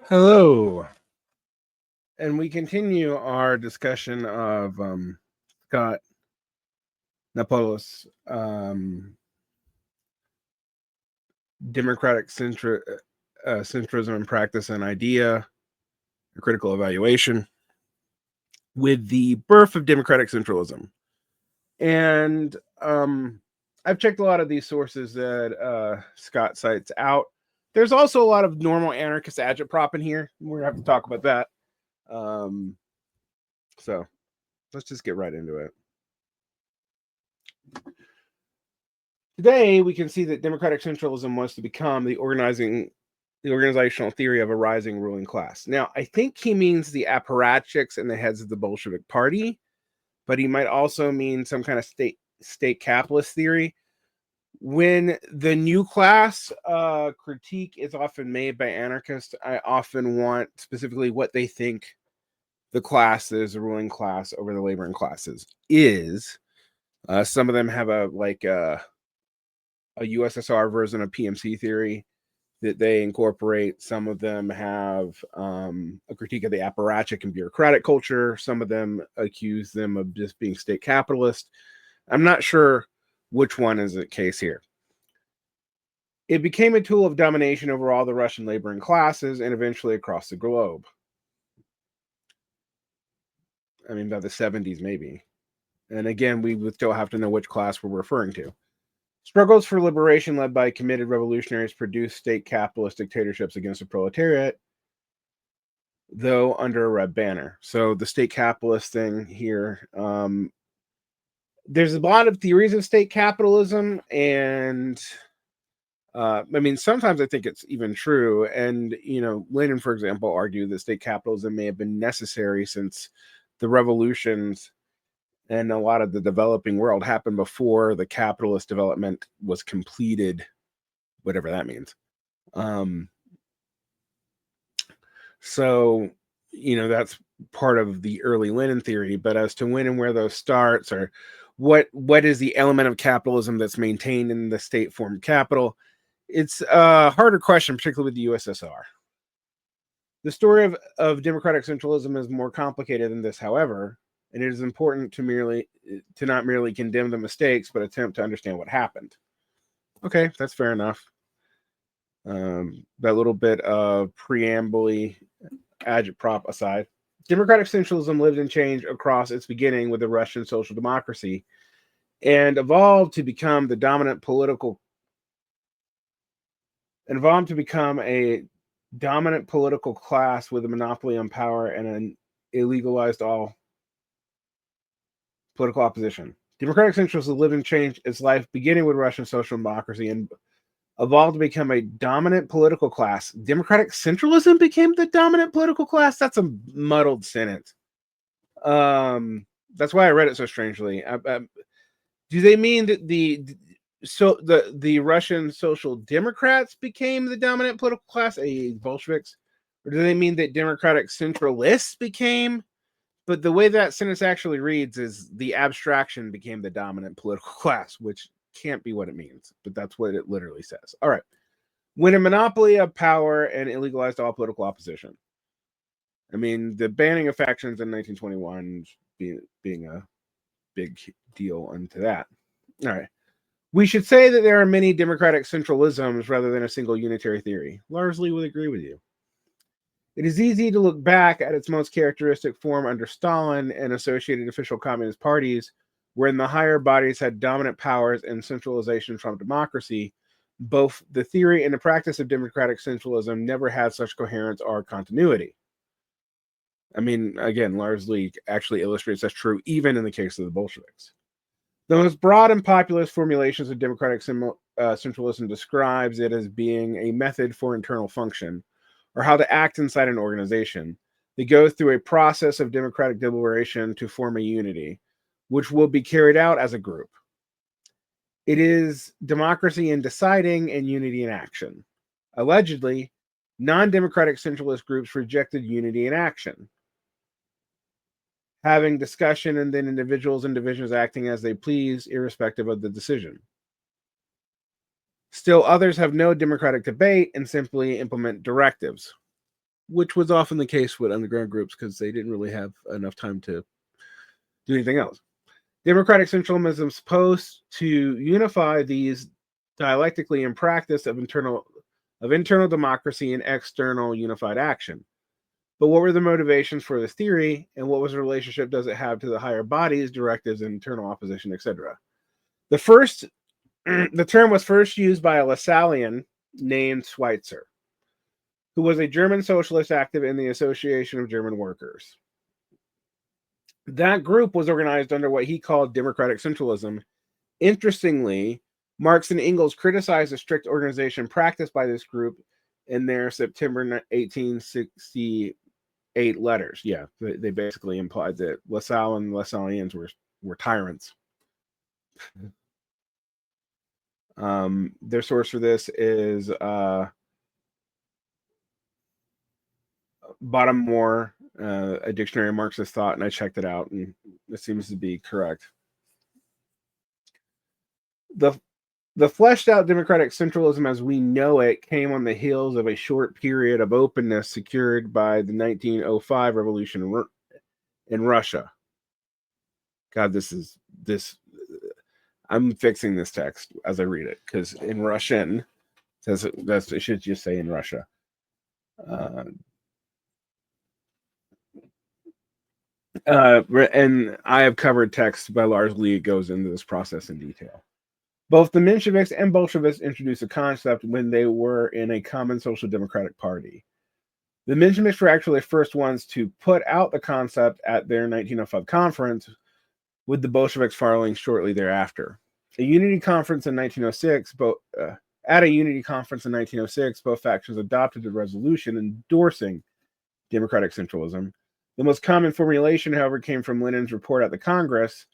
Hello, and we continue our discussion of Scott Nappalos' democratic centrism in practice and idea, a critical evaluation, with the birth of democratic centralism. And I've checked a lot of these sources that Scott cites out. There's also a lot of normal anarchist agitprop in here. We're gonna have to talk about that. So let's just get right into it. Today, we can see that democratic centralism wants to become the organizational theory of a rising ruling class. Now, I think he means the apparatchiks and the heads of the Bolshevik Party, but he might also mean some kind of state capitalist theory. When the new class critique is often made by anarchists, I often want specifically what they think the class is, the ruling class over the laboring classes is. Some of them have a USSR version of PMC theory that they incorporate. Some of them have a critique of the apparatchik and bureaucratic culture. Some of them accuse them of just being state capitalist. I'm not sure which one is the case here. It became a tool of domination over all the Russian laboring classes and eventually across the globe. I mean, by the 70s, maybe. And again, we would still have to know which class we're referring to. Struggles for liberation led by committed revolutionaries produced state capitalist dictatorships against the proletariat, though under a red banner. So the state capitalist thing here, there's a lot of theories of state capitalism, and I mean, sometimes I think it's even true. And, Lenin, for example, argued that state capitalism may have been necessary since the revolutions and a lot of the developing world happened before the capitalist development was completed, whatever that means. So, that's part of the early Lenin theory. But as to when and where those starts, or what is the element of capitalism that's maintained in the state form capital, it's a harder question, particularly with the USSR. The story of democratic centralism is more complicated than this, however, and it is important to not merely condemn the mistakes, but attempt to understand what happened. Okay, that's fair enough. That little bit of preamble agitprop aside, democratic centralism lived and changed across its beginning with the Russian social democracy and evolved to become a dominant political class with a monopoly on power and an illegalized all political opposition. Democratic centralism lived and changed its life beginning with Russian social democracy and evolved to become a dominant political class. Democratic centralism became the dominant political class? That's a muddled sentence. That's why I read it so strangely. Do they mean that the Russian Social Democrats became the dominant political class, Bolsheviks? Or do they mean that democratic centralists became? But the way that sentence actually reads is the abstraction became the dominant political class, which can't be what it means, but that's what it literally says. All right. When a monopoly of power and illegalized all political opposition. I mean, the banning of factions in 1921 being a big deal into that. All right. We should say that there are many democratic centralisms rather than a single unitary theory. Largely would agree with you. It is easy to look back at its most characteristic form under Stalin and associated official communist parties, wherein the higher bodies had dominant powers and centralization from democracy. Both the theory and the practice of democratic centralism never had such coherence or continuity. I mean, again, largely actually illustrates that's true even in the case of the Bolsheviks. The most broad and populist formulations of democratic centralism describes it as being a method for internal function, or how to act inside an organization. They go through a process of democratic deliberation to form a unity, which will be carried out as a group. It is democracy in deciding and unity in action. Allegedly, non-democratic centralist groups rejected unity in action, having discussion and then individuals and divisions acting as they please, irrespective of the decision. Still, others have no democratic debate and simply implement directives. which was often the case with underground groups because they didn't really have enough time to do anything else. Democratic centralism is supposed to unify these dialectically in practice of internal democracy and external unified action. But what were the motivations for this theory, and what was the relationship does it have to the higher bodies, directives, internal opposition, etc.? The term was first used by a Lassallean named Schweitzer, who was a German socialist active in the Association of German Workers. That group was organized under what he called democratic centralism. Interestingly, Marx and Engels criticized the strict organization practiced by this group in their September 1868 letters. Yeah, they basically implied that Lassalle and Lassalleans were tyrants. Their source for this is Bottom Moore, a dictionary of Marxist thought, and I checked it out, and it seems to be correct. The fleshed out democratic centralism as we know it came on the heels of a short period of openness secured by the 1905 revolution in Russia. God, this. I'm fixing this text as I read it because in Russian, it should just say in Russia. And I have covered text by Lars Lee. It goes into this process in detail. Both the Mensheviks and Bolsheviks introduced the concept when they were in a common social democratic party. The Mensheviks were actually the first ones to put out the concept at their 1905 conference, with the Bolsheviks following shortly thereafter. At a unity conference in 1906, both factions adopted a resolution endorsing democratic centralism. The most common formulation, however, came from Lenin's report at the Congress,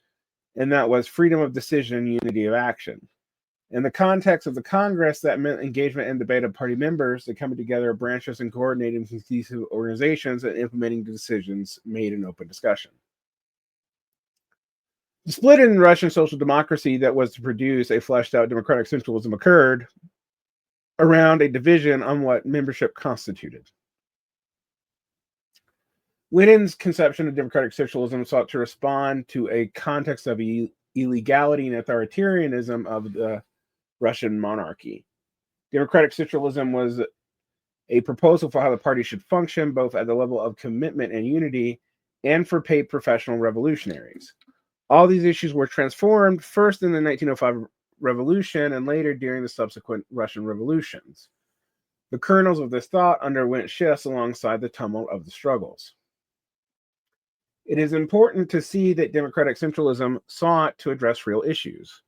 and that was freedom of decision and unity of action. In the context of the Congress, that meant engagement and debate of party members, the coming together of branches and coordinating cohesive organizations and implementing the decisions made in open discussion. The split in Russian social democracy that was to produce a fleshed out democratic centralism occurred around a division on what membership constituted. Lenin's conception of democratic socialism sought to respond to a context of illegality and authoritarianism of the Russian monarchy. Democratic socialism was a proposal for how the party should function, both at the level of commitment and unity, and for paid professional revolutionaries. All these issues were transformed first in the 1905 revolution and later during the subsequent Russian revolutions. The kernels of this thought underwent shifts alongside the tumult of the struggles. It is important to see that democratic centralism sought to address real issues.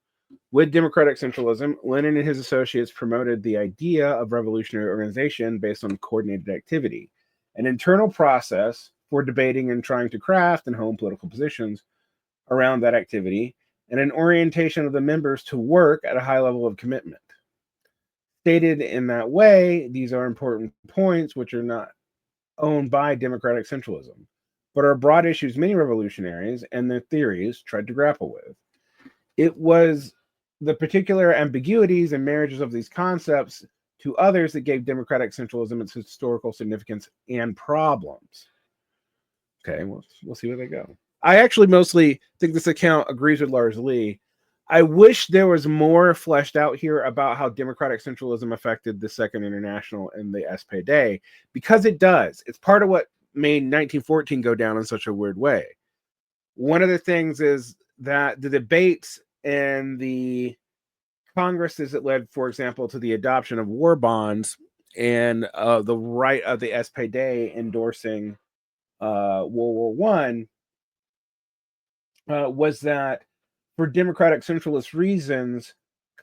With democratic centralism, Lenin and his associates promoted the idea of revolutionary organization based on coordinated activity, an internal process for debating and trying to craft and hone political positions around that activity, and an orientation of the members to work at a high level of commitment. Stated in that way, these are important points which are not owned by democratic centralism, but are broad issues many revolutionaries and their theories tried to grapple with. It was the particular ambiguities and marriages of these concepts to others that gave democratic centralism its historical significance and problems. Okay, we'll see where they go. I actually mostly think this account agrees with Lars Lee. I wish there was more fleshed out here about how democratic centralism affected the Second International and the SPD, because it does. It's part of what made 1914 go down in such a weird way. One of the things is that the debates and the congresses that led, for example, to the adoption of war bonds and the right of the SPD endorsing World War I was that for democratic centralist reasons,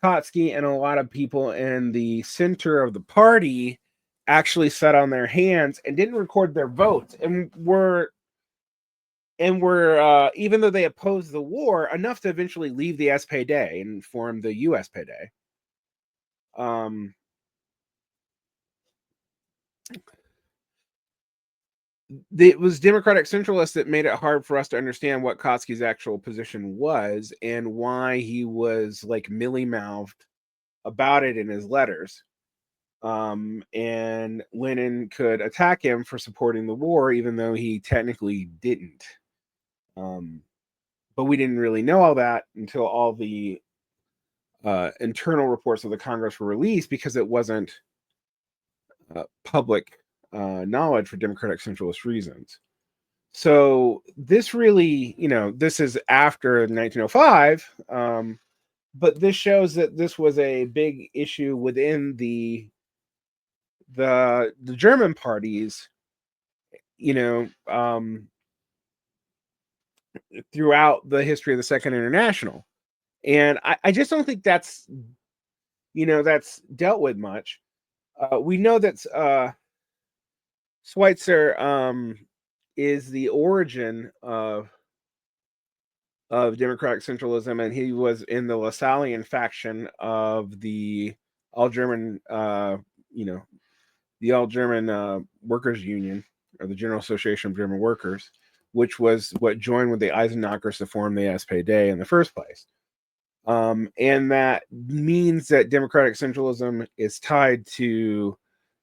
Kautsky and a lot of people in the center of the party actually sat on their hands and didn't record their votes, and were even though they opposed the war, enough to eventually leave the SPD and form the USPD. It was democratic centralists that made it hard for us to understand what Kautsky's actual position was and why he was like mealy-mouthed about it in his letters. And Lenin could attack him for supporting the war, even though he technically didn't. But we didn't really know all that until all the internal reports of the Congress were released, because it wasn't public knowledge for democratic centralist reasons. So this really, this is after 1905, but this shows that this was a big issue within the German parties, throughout the history of the Second International. And I just don't think that's dealt with much. We know that Schweitzer is the origin of democratic centralism, and he was in the Lassallean faction of the All-German, the All-German Workers' Union, or the General Association of German Workers, which was what joined with the Eisenachers to form the SPD in the first place. And that means that democratic centralism is tied to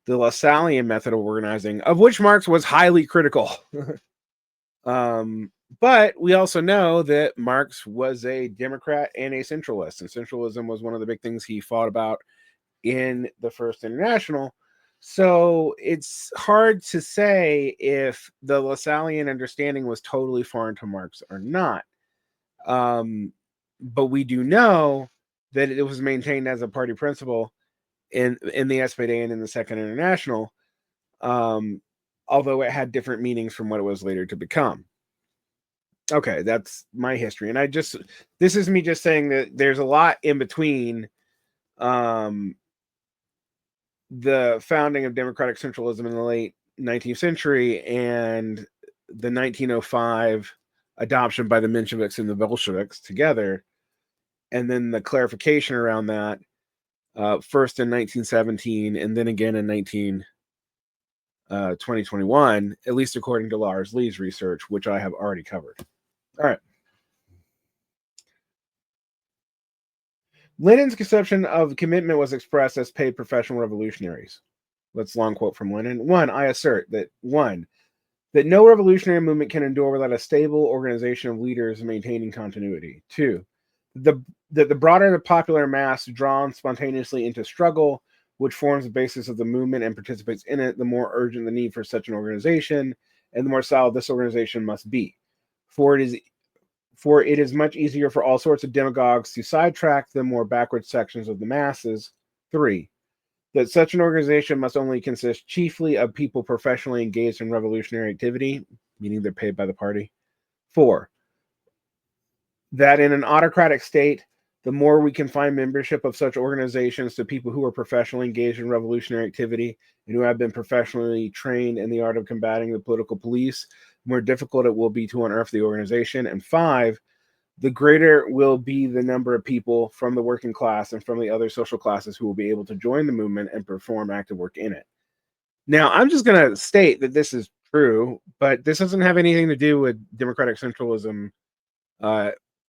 the Lassallean method of organizing, of which Marx was highly critical. But we also know that Marx was a Democrat and a centralist, and centralism was one of the big things he fought about in the First International. So it's hard to say if the Lassallean understanding was totally foreign to Marx or not. But we do know that it was maintained as a party principle in the SPD and in the Second International, although it had different meanings from what it was later to become. Okay, that's my history. And this is me just saying that there's a lot in between the founding of democratic centralism in the late 19th century and the 1905 adoption by the Mensheviks and the Bolsheviks together, and then the clarification around that, first in 1917 and then again in 2021, at least according to Lars Lee's research, which I have already covered. All right. Lenin's conception of commitment was expressed as paid professional revolutionaries. Let's long quote from Lenin. I assert that that no revolutionary movement can endure without a stable organization of leaders maintaining continuity. 2, that the broader the popular mass drawn spontaneously into struggle, which forms the basis of the movement and participates in it, the more urgent the need for such an organization, and the more solid this organization must be. For it is much easier for all sorts of demagogues to sidetrack the more backward sections of the masses. 3, that such an organization must only consist chiefly of people professionally engaged in revolutionary activity, meaning they're paid by the party. 4, that in an autocratic state, the more we confine membership of such organizations to people who are professionally engaged in revolutionary activity and who have been professionally trained in the art of combating the political police, the more difficult it will be to unearth the organization. And 5, the greater will be the number of people from the working class and from the other social classes who will be able to join the movement and perform active work in it. Now, I'm just going to state that this is true, but this doesn't have anything to do with democratic centralism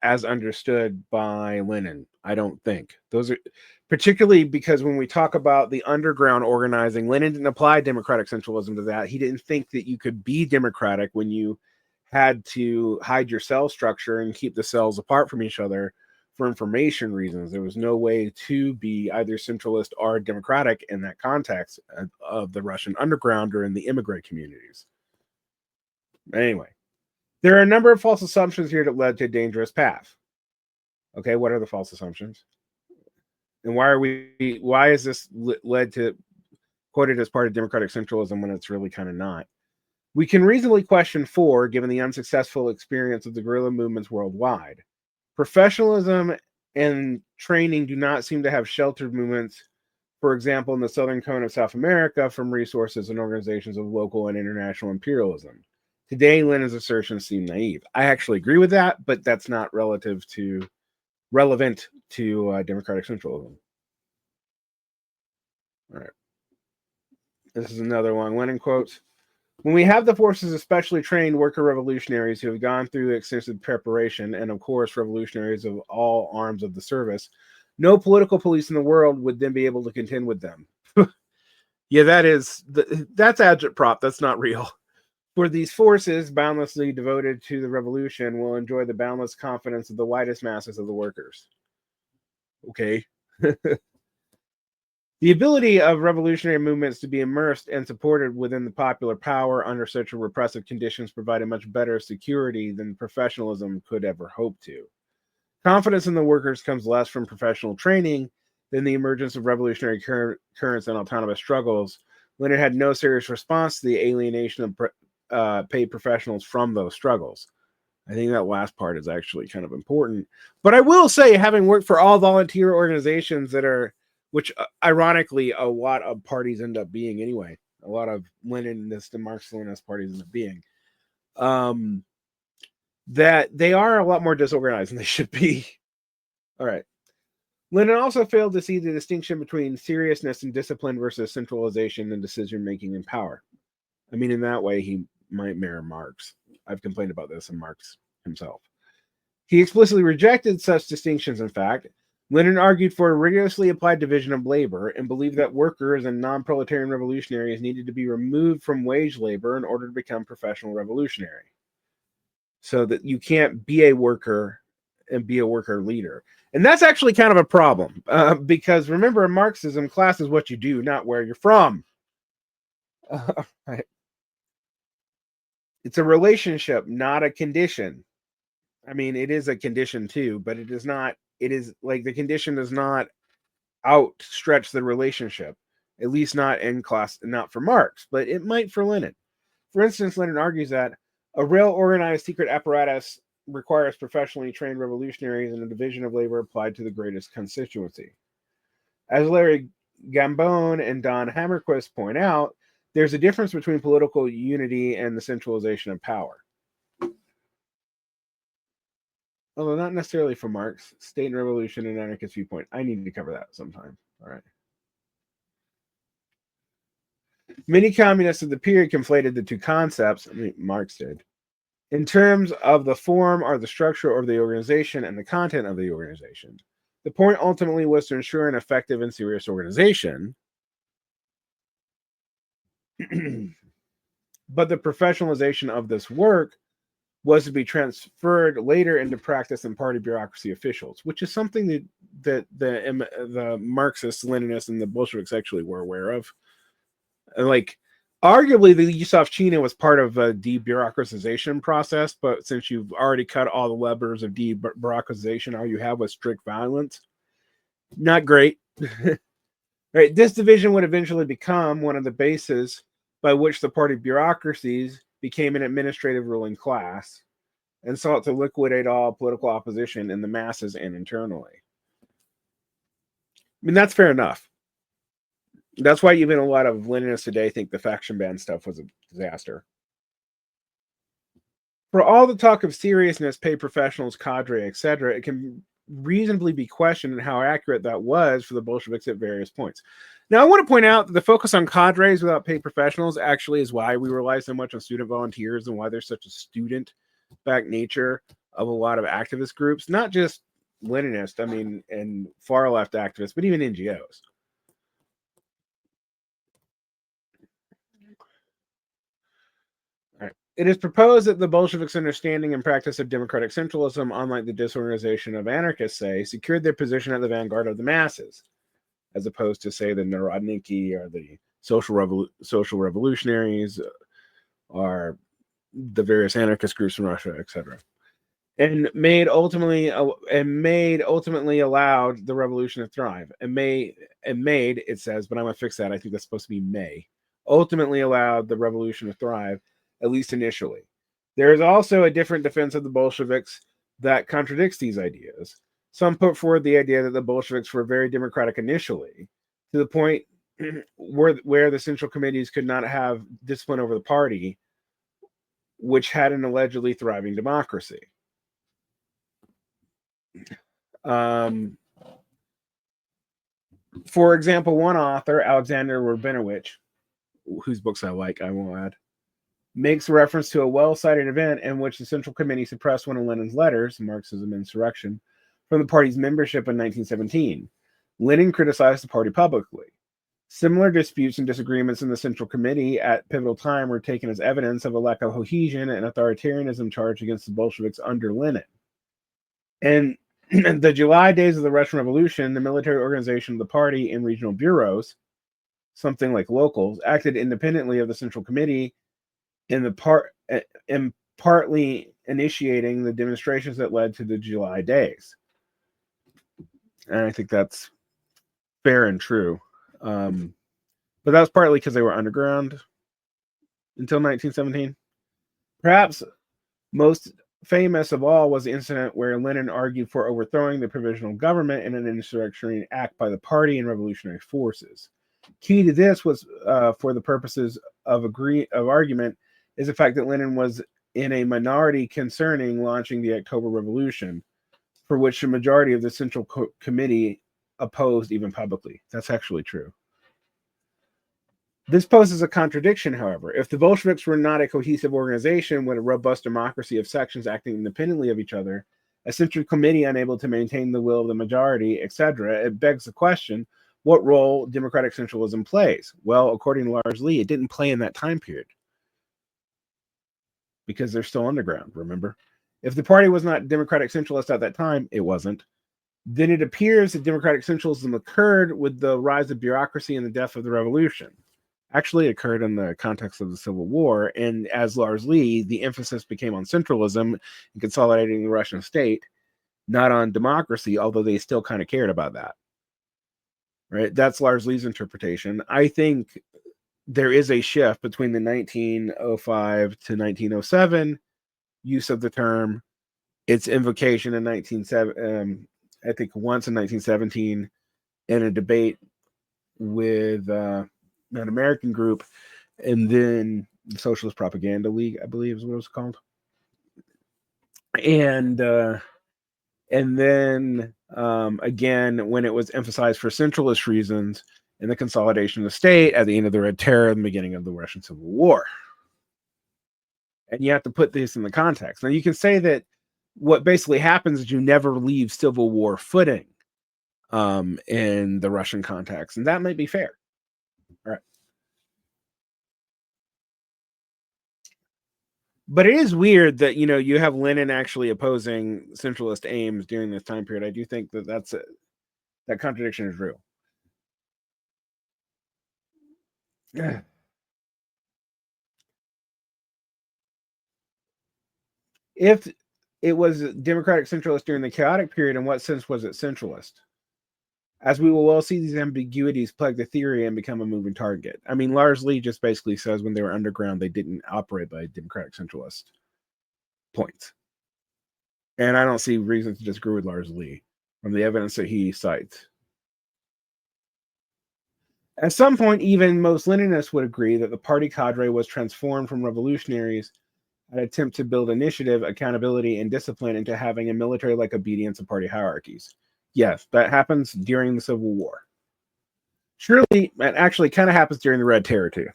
as understood by Lenin, I don't think. Those are particularly because when we talk about the underground organizing, Lenin didn't apply democratic centralism to that. He didn't think that you could be democratic when you had to hide your cell structure and keep the cells apart from each other for information reasons. There was no way to be either centralist or democratic in that context of the Russian underground or in the immigrant communities. Anyway, there are a number of false assumptions here that led to a dangerous path. Okay, what are the false assumptions? And why is this led to quoted as part of democratic centralism when it's really kind of not? We can reasonably question 4, given the unsuccessful experience of the guerrilla movements worldwide. Professionalism and training do not seem to have sheltered movements, for example, in the southern cone of South America, from resources and organizations of local and international imperialism. Today, Lenin's assertions seem naive. I actually agree with that, but that's not relevant to democratic centralism. All right. This is another one. Lenin quotes, when we have the forces of specially trained worker revolutionaries who have gone through extensive preparation, and of course revolutionaries of all arms of the service, no political police in the world would then be able to contend with them. Yeah, that's agitprop. That's not real. For these forces, boundlessly devoted to the revolution, will enjoy the boundless confidence of the widest masses of the workers. Okay. The ability of revolutionary movements to be immersed and supported within the popular power under such repressive conditions provided much better security than professionalism could ever hope to. Confidence in the workers comes less from professional training than the emergence of revolutionary currents and autonomous struggles, when it had no serious response to the alienation of paid professionals from those struggles. I think that last part is actually kind of important. But I will say, having worked for all volunteer organizations that are, which ironically, a lot of parties end up being anyway, a lot of Leninist and Marxist-Leninist parties end up being, that they are a lot more disorganized than they should be. All right. Lenin also failed to see the distinction between seriousness and discipline versus centralization and decision-making and power. I mean, in that way, he might mirror Marx. I've complained about this in Marx himself. He explicitly rejected such distinctions, in fact. Lenin argued for a rigorously applied division of labor and believed that workers and non-proletarian revolutionaries needed to be removed from wage labor in order to become professional revolutionary. So that you can't be a worker and be a worker leader. And that's actually kind of a problem because remember, in Marxism, class is what you do, not where you're from. Right. It's a relationship, not a condition. I mean, it is a condition too, but it is not. It is like the condition does not outstretch the relationship, at least not in class, not for Marx, but it might for Lenin. For instance, Lenin argues that a well-organized secret apparatus requires professionally trained revolutionaries and a division of labor applied to the greatest constituency. As Larry Gambone and Don Hammerquist point out, there's a difference between political unity and the centralization of power. Although not necessarily for Marx, State and Revolution and Anarchist Viewpoint. I need to cover that sometime. All right. Many communists of the period conflated the two concepts. I mean, Marx did. In terms of the form or the structure of the organization and the content of the organization. The point ultimately was to ensure an effective and serious organization. But the professionalization of this work was to be transferred later into practice and party bureaucracy officials, which is something that the Marxists, Leninists, and the Bolsheviks actually were aware of. And like, arguably, the Yusufchina was part of a debureaucratization process, but since you've already cut all the levers of debureaucratization, all you have was strict violence. Not great. Right? This division would eventually become one of the bases by which the party bureaucracies became an administrative ruling class and sought to liquidate all political opposition in the masses and internally. I mean, that's fair enough. That's why even a lot of Leninists today think the faction ban stuff was a disaster. For all the talk of seriousness, paid professionals, cadre, etc., it can reasonably be questioned how accurate that was for the Bolsheviks at various points. Now, I want to point out that the focus on cadres without paid professionals actually is why we rely so much on student volunteers and why there's such a student-backed nature of a lot of activist groups, not just Leninist, I mean, and far-left activists, but even NGOs. It is proposed that the Bolsheviks' understanding and practice of democratic centralism, unlike the disorganization of anarchists, say, secured their position at the vanguard of the masses, as opposed to, say, the Narodniki or the social revolutionaries or the various anarchist groups in Russia, etc. And made ultimately allowed the revolution to thrive. And made, it says, but I'm going to fix that. I think that's supposed to be may. Ultimately allowed the revolution to thrive, at least initially. There is also a different defense of the Bolsheviks that contradicts these ideas. Some put forward the idea that the Bolsheviks were very democratic initially, to the point where the central committees could not have discipline over the party, which had an allegedly thriving democracy. For example, one author, Alexander Rabinowitz, whose books I like, I won't add, makes reference to a well-cited event in which the Central Committee suppressed one of Lenin's letters, Marxism Insurrection, from the party's membership in 1917. Lenin criticized the party publicly. Similar disputes and disagreements in the Central Committee at pivotal time were taken as evidence of a lack of cohesion and authoritarianism charged against the Bolsheviks under Lenin. And the July days of the Russian Revolution, the military organization of the party and regional bureaus, something like locals, acted independently of the Central Committee in partly initiating the demonstrations that led to the July days. And I think that's fair and true. But that was partly because they were underground until 1917. Perhaps most famous of all was the incident where Lenin argued for overthrowing the provisional government in an insurrectionary act by the party and revolutionary forces. Key to this was, for the purposes of argument, is the fact that Lenin was in a minority concerning launching the October Revolution, for which the majority of the Central Committee opposed even publicly. That's actually true. This poses a contradiction, however. If the Bolsheviks were not a cohesive organization with a robust democracy of sections acting independently of each other, a Central Committee unable to maintain the will of the majority, etc., it begs the question, what role democratic centralism plays? Well, according to Lars Lee, it didn't play in that time period because they're still underground, remember? If the party was not democratic centralist at that time, it wasn't. Then it appears that democratic centralism occurred with the rise of bureaucracy and the death of the revolution. Actually, it occurred in the context of the Civil War, and as Lars Lee, the emphasis became on centralism and consolidating the Russian state, not on democracy, although they still kind of cared about that. Right? That's Lars Lee's interpretation. I think there is a shift between the 1905 to 1907 use of the term, its invocation in I think once in 1917, in a debate with an American group, and then the Socialist Propaganda League, I believe is what it was called. And then again, when it was emphasized for centralist reasons in the consolidation of the state at the end of the Red Terror and the beginning of the Russian Civil War. And you have to put this in the context. Now, you can say that what basically happens is you never leave Civil War footing in the Russian context, and that might be fair. All right. But it is weird that, you have Lenin actually opposing centralist aims during this time period. I do think that that contradiction is real. Yeah. If it was democratic centralist during the chaotic period, in what sense was it centralist? As we will well see, these ambiguities plague the theory and become a moving target. I mean, Lars Lee just basically says when they were underground, they didn't operate by democratic centralist points. And I don't see reason to disagree with Lars Lee from the evidence that he cites. At some point, even most Leninists would agree that the party cadre was transformed from revolutionaries an attempt to build initiative, accountability, and discipline into having a military-like obedience of party hierarchies. Yes, that happens during the Civil War. Surely, it actually kind of happens during the Red Terror, too.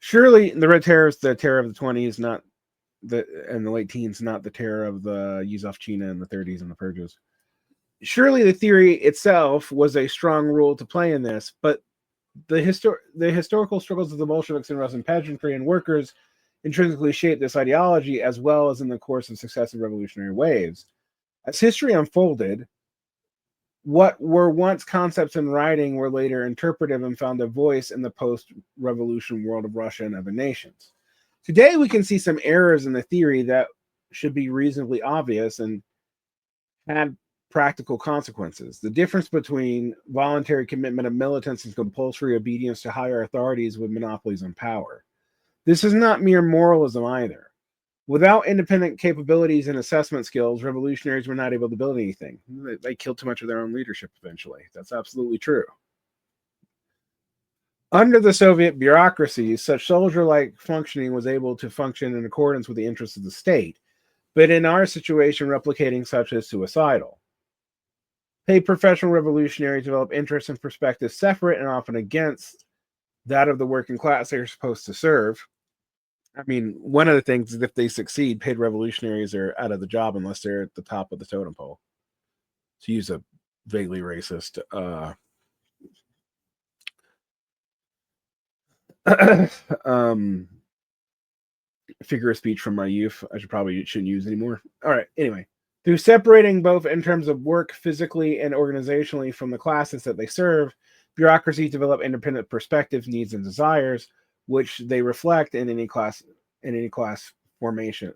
Surely, the Red Terror is the terror of the 20s, and the late teens, not the terror of the Yuzovchina in the 30s and the purges. Surely, the theory itself was a strong role to play in this, but the historical struggles of the Bolsheviks and Russian peasantry and workers intrinsically shaped this ideology, as well as in the course of successive revolutionary waves. As history unfolded, what were once concepts in writing were later interpretive and found a voice in the post-revolution world of Russia and other nations. Today, we can see some errors in the theory that should be reasonably obvious and had practical consequences. The difference between voluntary commitment of militants and compulsory obedience to higher authorities with monopolies on power. This is not mere moralism either. Without independent capabilities and assessment skills, revolutionaries were not able to build anything. They killed too much of their own leadership eventually. That's absolutely true. Under the Soviet bureaucracy, such soldier-like functioning was able to function in accordance with the interests of the state. But in our situation, replicating such is suicidal. Paid professional revolutionaries develop interests and perspectives separate and often against that of the working class they are supposed to serve. I mean, one of the things is if they succeed, paid revolutionaries are out of the job unless they're at the top of the totem pole. To use a vaguely racist Figure of speech from my youth. I shouldn't use anymore. All right. Anyway, through separating both in terms of work physically and organizationally from the classes that they serve, bureaucracies develop independent perspectives, needs, and desires, which they reflect in any class formation,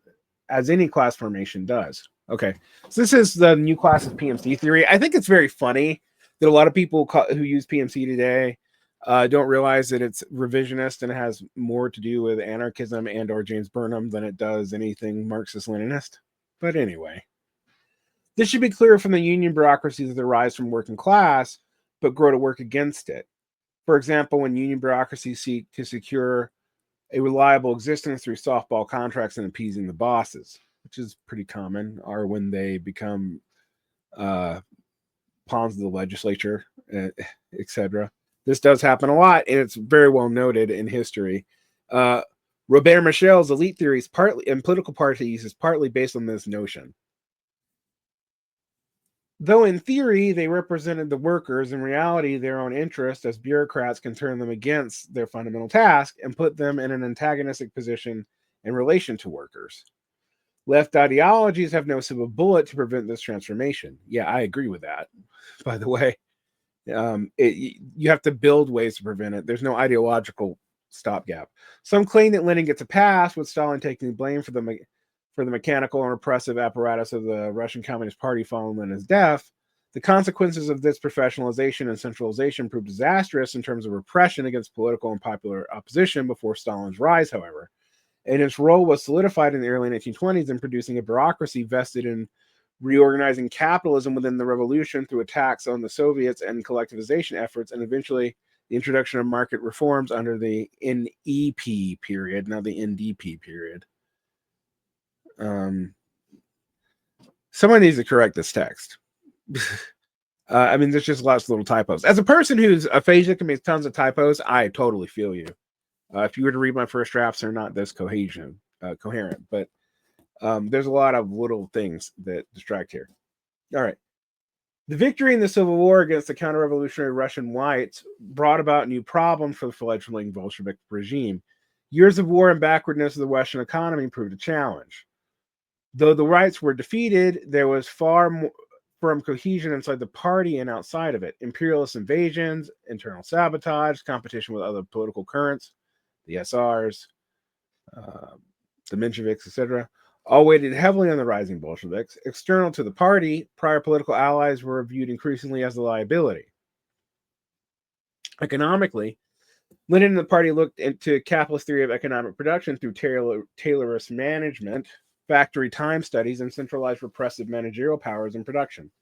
as any class formation does. Okay, so this is the new class of PMC theory. I think it's very funny that a lot of people who use PMC today don't realize that it's revisionist and it has more to do with anarchism and or James Burnham than it does anything Marxist-Leninist. But anyway, this should be clear from the union bureaucracies that arise from working class, but grow to work against it. For example, when union bureaucracies seek to secure a reliable existence through softball contracts and appeasing the bosses, which is pretty common, or when they become pawns of the legislature, etc. This does happen a lot, and it's very well noted in history. Robert Michel's elite theories partly and political parties is partly based on this notion. Though in theory they represented the workers, in reality their own interest as bureaucrats can turn them against their fundamental task and put them in an antagonistic position in relation to workers. Left ideologies have no silver bullet to prevent this transformation. Yeah, I agree with that, by the way. You have to build ways to prevent it. There's no ideological stopgap. Some claim that Lenin gets a pass, with Stalin taking the blame for the mechanical and repressive apparatus of the Russian Communist Party following Lenin's death. The consequences of this professionalization and centralization proved disastrous in terms of repression against political and popular opposition before Stalin's rise, however. And its role was solidified in the early 1920s in producing a bureaucracy vested in reorganizing capitalism within the revolution through attacks on the Soviets and collectivization efforts, and eventually the introduction of market reforms under the NEP period, now the NDP period. Someone needs to correct this text. I mean, there's just lots of little typos. As a person who's aphasic and makes tons of typos, I totally feel you. If you were to read my first drafts, they're not this coherent, but there's a lot of little things that distract here. All right. The victory in the Civil War against the counter-revolutionary Russian whites brought about new problems for the fledgling Bolshevik regime. Years of war and backwardness of the Russian economy proved a challenge. Though the whites were defeated, there was far more firm cohesion inside the party and outside of it. Imperialist invasions, internal sabotage, competition with other political currents, the SRs, the Mensheviks, etc., all weighted heavily on the rising Bolsheviks. External to the party, prior political allies were viewed increasingly as a liability. Economically, Lenin and the party looked into capitalist theory of economic production through Taylorist management, factory time studies, and centralized repressive managerial powers in production.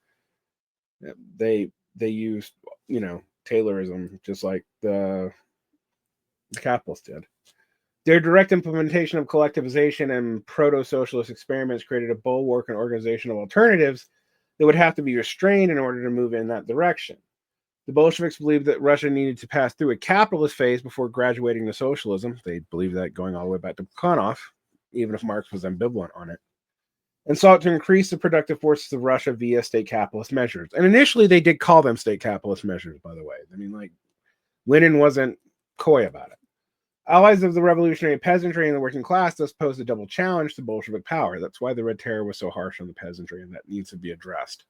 They used, Taylorism just like the capitalists did. Their direct implementation of collectivization and proto-socialist experiments created a bulwark and organizational alternatives that would have to be restrained in order to move in that direction. The Bolsheviks believed that Russia needed to pass through a capitalist phase before graduating to socialism. They believed that going all the way back to Plekhanov, even if Marx was ambivalent on it, and sought to increase the productive forces of Russia via state capitalist measures. And initially, they did call them state capitalist measures, by the way. I mean, Lenin wasn't coy about it. Allies of the revolutionary peasantry and the working class thus posed a double challenge to Bolshevik power. That's why the Red Terror was so harsh on the peasantry, and that needs to be addressed.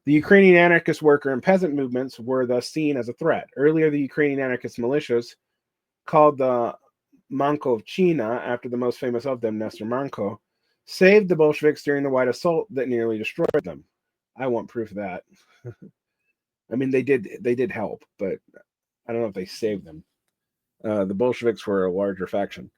The Ukrainian anarchist worker and peasant movements were thus seen as a threat. Earlier, the Ukrainian anarchist militias, called the Mankovchina, after the most famous of them, Nestor Manko, saved the Bolsheviks during the white assault that nearly destroyed them. I want proof of that. I mean, they did help, but I don't know if they saved them. The Bolsheviks were a larger faction.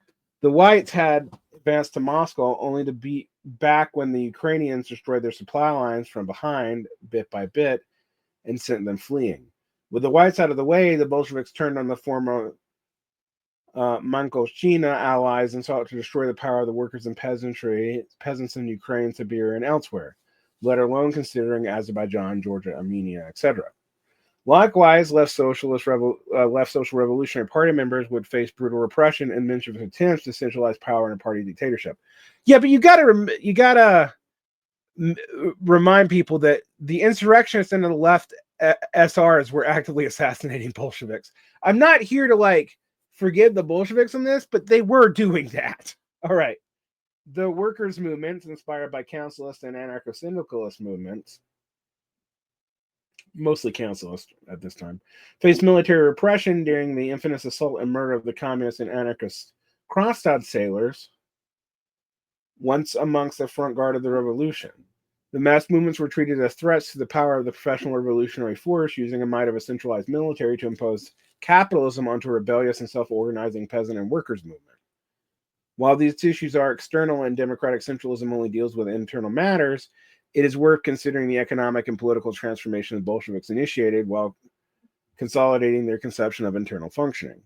The whites had advanced to Moscow only to beat back when the Ukrainians destroyed their supply lines from behind, bit by bit, and sent them fleeing. With the whites out of the way, the Bolsheviks turned on the former Mankovchina allies and sought to destroy the power of the workers and peasants in Ukraine, Siberia, and elsewhere, let alone considering Azerbaijan, Georgia, Armenia, etc. Likewise, left social revolutionary party members would face brutal repression and Menshevik attempts to centralize power in a party dictatorship. Yeah, but you gotta remind people that the insurrectionists and the left SRs were actively assassinating Bolsheviks. I'm not here to like forgive the Bolsheviks on this, but they were doing that. All right. The workers' movements, inspired by councilist and anarcho-syndicalist movements, mostly councilist at this time, faced military repression during the infamous assault and murder of the communist and anarchist Kronstadt sailors, once amongst the front guard of the revolution. The mass movements were treated as threats to the power of the professional revolutionary force, using a might of a centralized military to impose capitalism onto a rebellious and self-organizing peasant and workers' movement. While these issues are external and democratic centralism only deals with internal matters, it is worth considering the economic and political transformation the Bolsheviks initiated while consolidating their conception of internal functioning.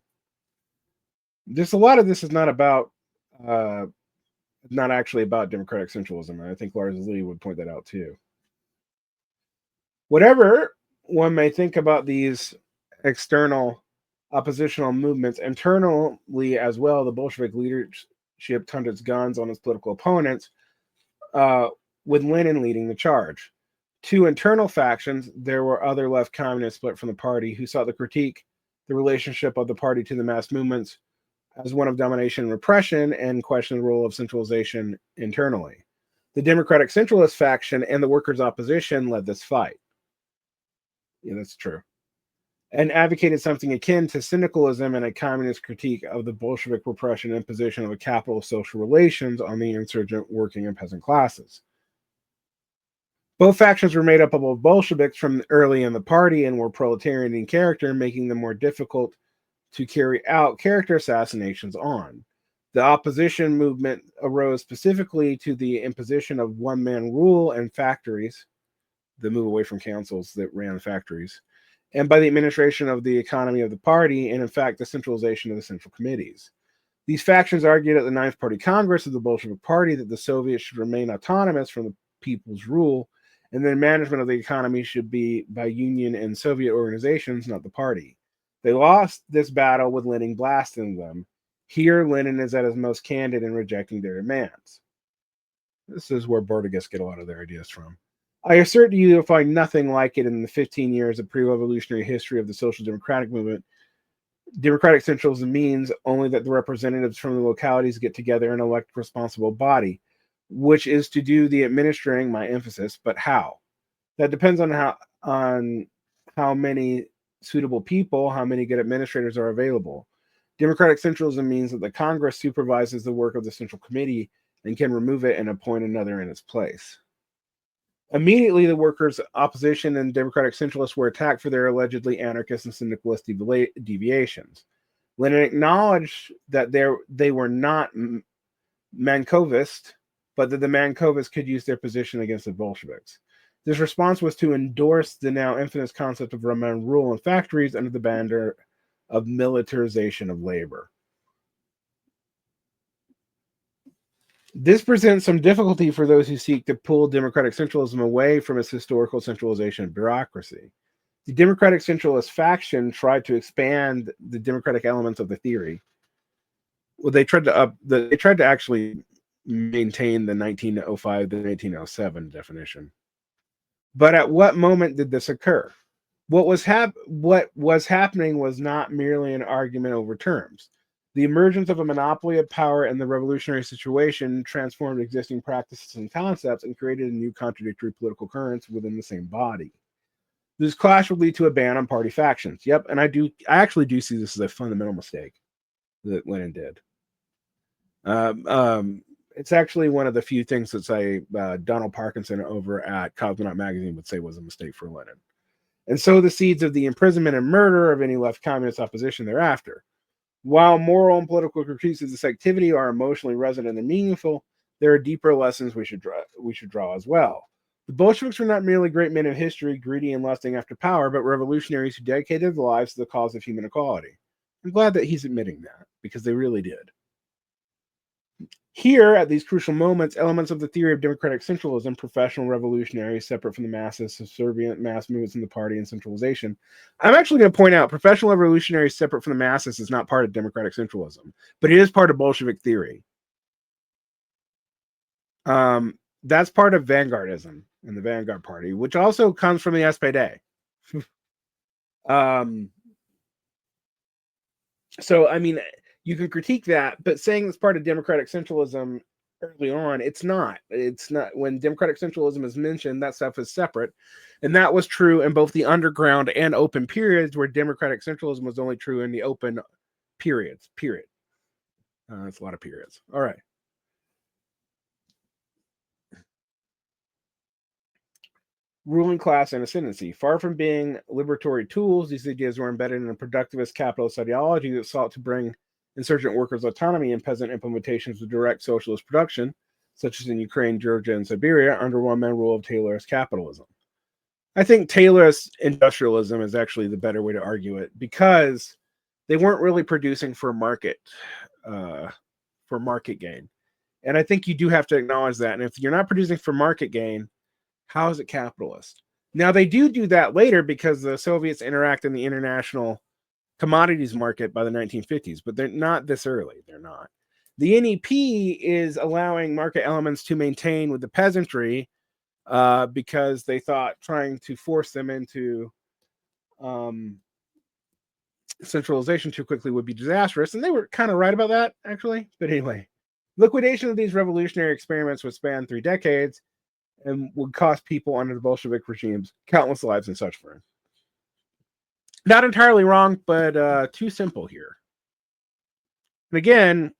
A lot of this is not actually about democratic centralism, and I think Lars Lee would point that out too. Whatever one may think about these external oppositional movements, internally as well, the Bolshevik leadership turned its guns on its political opponents, with Lenin leading the charge. Two internal factions, there were other left communists split from the party who sought to critique the relationship of the party to the mass movements as one of domination and repression and question the role of centralization internally. The Democratic Centralist faction and the workers' opposition led this fight. Yeah, that's true. And advocated something akin to syndicalism and a communist critique of the Bolshevik repression and imposition of a capitalist social relations on the insurgent working and peasant classes. Both factions were made up of Bolsheviks from early in the party and were proletarian in character, making them more difficult to carry out character assassinations on. The opposition movement arose specifically to the imposition of one-man rule and factories, the move away from councils that ran factories, and by the administration of the economy of the party, and in fact, the centralization of the central committees. These factions argued at the Ninth Party Congress of the Bolshevik Party that the Soviets should remain autonomous from the people's rule, and the management of the economy should be by Union and Soviet organizations, not the party. They lost this battle with Lenin blasting them. Here, Lenin is at his most candid in rejecting their demands. This is where Bordages get a lot of their ideas from. I assert to you you'll find nothing like it in the 15 years of pre-revolutionary history of the social democratic movement. Democratic centralism means only that the representatives from the localities get together and elect a responsible body, which is to do the administering, my emphasis, but how? That depends on how many suitable people, how many good administrators are available. Democratic centralism means that the Congress supervises the work of the Central Committee and can remove it and appoint another in its place. Immediately, the workers' opposition and Democratic Centralists were attacked for their allegedly anarchist and syndicalist deviations. Lenin acknowledged that they were not Mankovist, but that the Mankovists could use their position against the Bolsheviks. This response was to endorse the now infamous concept of one-man rule in factories under the banner of militarization of labor. This presents some difficulty for those who seek to pull democratic centralism away from its historical centralization and bureaucracy. The Democratic Centralist faction tried to expand the democratic elements of the theory. Well, they tried to actually maintain the 1905 to 1907 definition. But at what moment did this occur? What was happening was not merely an argument over terms. The emergence of a monopoly of power and the revolutionary situation transformed existing practices and concepts and created a new contradictory political currents within the same body. This clash would lead to a ban on party factions. Yep, and I actually do see this as a fundamental mistake that Lenin did. It's actually one of the few things that say Donald Parkinson over at Cosmonaut magazine would say was a mistake for Lenin. And sow the seeds of the imprisonment and murder of any left communist opposition thereafter. While moral and political critiques of this activity are emotionally resonant and meaningful, there are deeper lessons we should draw as well. The Bolsheviks were not merely great men of history, greedy and lusting after power, but revolutionaries who dedicated their lives to the cause of human equality. I'm glad that he's admitting that, because they really did. Here, at these crucial moments, elements of the theory of democratic centralism, professional revolutionaries separate from the masses, subservient mass movements in the party, and centralization. I'm actually going to point out professional revolutionaries separate from the masses is not part of democratic centralism, but it is part of Bolshevik theory. That's part of vanguardism in the Vanguard Party, which also comes from the SPD. So, I mean, you can critique that, but saying it's part of democratic centralism early on, it's not. It's not. When democratic centralism is mentioned, that stuff is separate. And that was true in both the underground and open periods, where democratic centralism was only true in the open periods, period. That's a lot of periods. All right. Ruling class and ascendancy. Far from being liberatory tools, these ideas were embedded in a productivist capitalist ideology that sought to bring insurgent workers' autonomy and peasant implementations of direct socialist production, such as in Ukraine, Georgia, and Siberia, under one-man rule of Taylorist capitalism. I think Taylorist industrialism is actually the better way to argue it, because they weren't really producing for market gain. And I think you do have to acknowledge that. And if you're not producing for market gain, how is it capitalist? Now, they do that later because the Soviets interact in the international commodities market by the 1950s, but they're not this early. They're not. The NEP is allowing market elements to maintain with the peasantry because they thought trying to force them into centralization too quickly would be disastrous. And they were kind of right about that, actually. But anyway, liquidation of these revolutionary experiments would span 3 decades and would cost people under the Bolshevik regimes countless lives and suffering. Not entirely wrong, but too simple here. And again,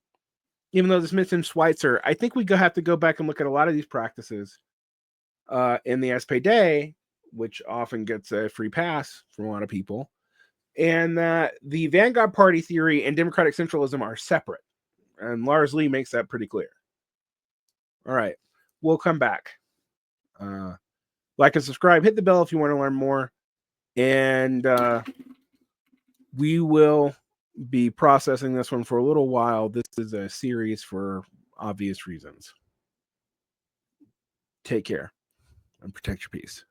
even though this mentions Schweitzer, I think we have to go back and look at a lot of these practices in the SPD, which often gets a free pass from a lot of people, and that the Vanguard Party theory and democratic centralism are separate. And Lars Lee makes that pretty clear. All right, we'll come back. Like and subscribe, hit the bell if you want to learn more, and we will be processing this one for a little while. This is a series for obvious reasons. Take care and protect your peace.